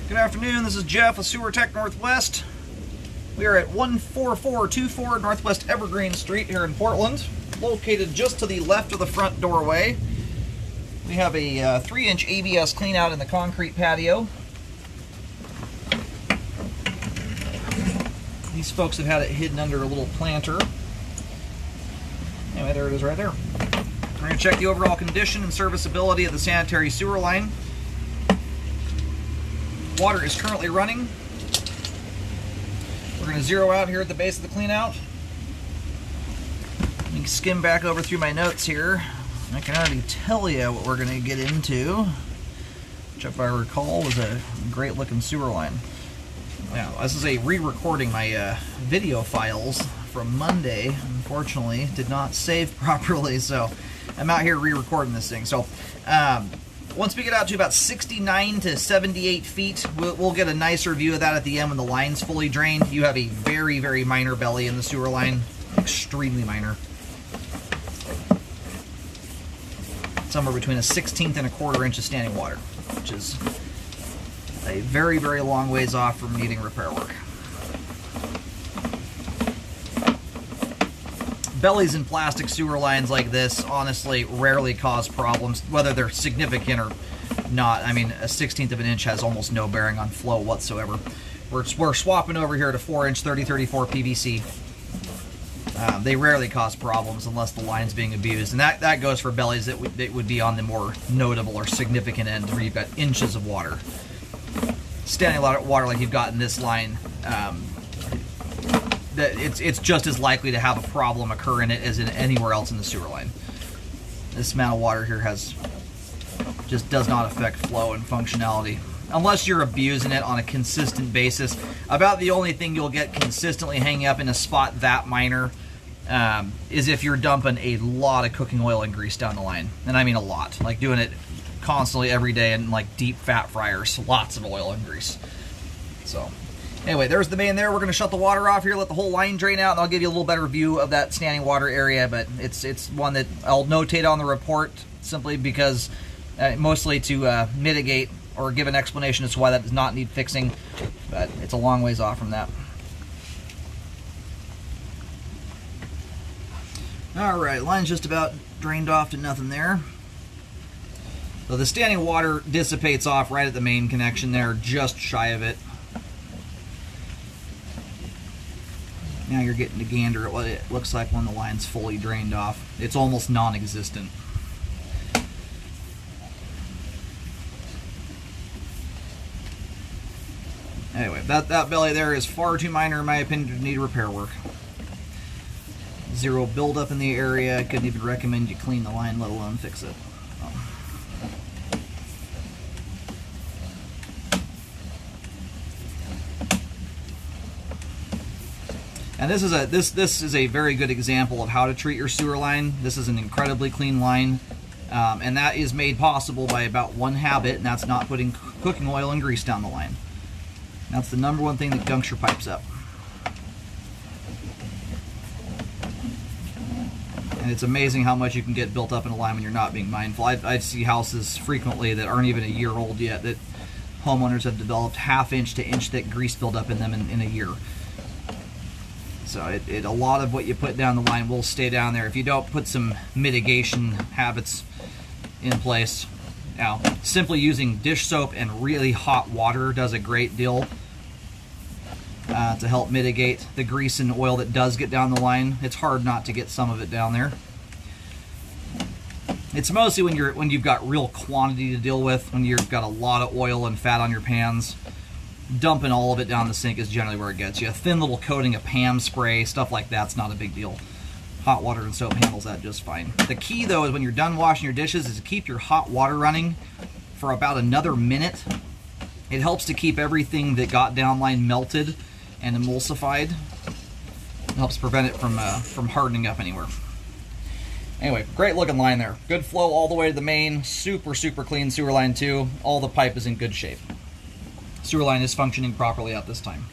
Good afternoon, this is Jeff with Sewer Tech Northwest. We are at 14424 Northwest Evergreen Street here in Portland, located just to the left of the front doorway. We have a 3-inch ABS clean out in the concrete patio. These folks have had it hidden under a little planter. Anyway, there it is right there. We're going to check the overall condition and serviceability of the sanitary sewer line. Water is currently running. We're going to zero out here at the base of the clean out. Let me skim back over through my notes here. I can already tell you what we're going to get into, which if I recall was a great looking sewer line. Now, this is a re-recording. My video files from Monday, unfortunately, did not save properly, so I'm out here re-recording this thing. So, once we get out to about 69 to 78 feet, we'll get a nicer view of that at the end when the line's fully drained. You have a very, very minor belly in the sewer line. Extremely minor. Somewhere between a 1/16 and a 1/4 inch of standing water, which is a very, very long ways off from needing repair work. Bellies in plastic sewer lines like this honestly rarely cause problems, whether they're significant or not. I mean, a 1/16 of an inch has almost no bearing on flow whatsoever. We're swapping over here to 4-inch 3034 PVC. They rarely cause problems unless the line's being abused, and that goes for bellies that would be on the more notable or significant end where you've got inches of water. Standing water like you've got in this line, it's just as likely to have a problem occur in it as in anywhere else in the sewer line. This amount of water here just does not affect flow and functionality. Unless you're abusing it on a consistent basis. About the only thing you'll get consistently hanging up in a spot that minor is if you're dumping a lot of cooking oil and grease down the line. And I mean a lot. Like doing it constantly every day in like deep fat fryers. Lots of oil and grease. So anyway, there's the main there. We're going to shut the water off here, let the whole line drain out, and I'll give you a little better view of that standing water area, but it's one that I'll notate on the report simply because mostly to mitigate or give an explanation as to why that does not need fixing, but it's a long ways off from that. Alright, line's just about drained off to nothing there. So the standing water dissipates off right at the main connection there, just shy of it. Now you're getting to gander at what it looks like when the line's fully drained off. It's almost non-existent. Anyway, that belly there is far too minor in my opinion to need repair work. Zero buildup in the area. I couldn't even recommend you clean the line, let alone fix it. And this is a very good example of how to treat your sewer line. This is an incredibly clean line, and that is made possible by about one habit, and that's not putting cooking oil and grease down the line. That's the number one thing that gunks your pipes up. And it's amazing how much you can get built up in a line when you're not being mindful. I see houses frequently that aren't even a year old yet that homeowners have developed half-inch to inch thick grease buildup in them in a year. So a lot of what you put down the line will stay down there if you don't put some mitigation habits in place. Now, simply using dish soap and really hot water does a great deal to help mitigate the grease and oil that does get down the line. It's hard not to get some of it down there. It's mostly when you've got real quantity to deal with, when you've got a lot of oil and fat on your pans. Dumping all of it down the sink is generally where it gets you. A thin little coating of Pam spray, stuff like that's not a big deal. Hot water and soap handles that just fine. The key, though, is when you're done washing your dishes is to keep your hot water running for about another minute. It helps to keep everything that got downline melted and emulsified. It helps prevent it from hardening up anywhere. Anyway, great looking line there. Good flow all the way to the main. Super, super clean sewer line, too. All the pipe is in good shape. Sewer line is functioning properly at this time.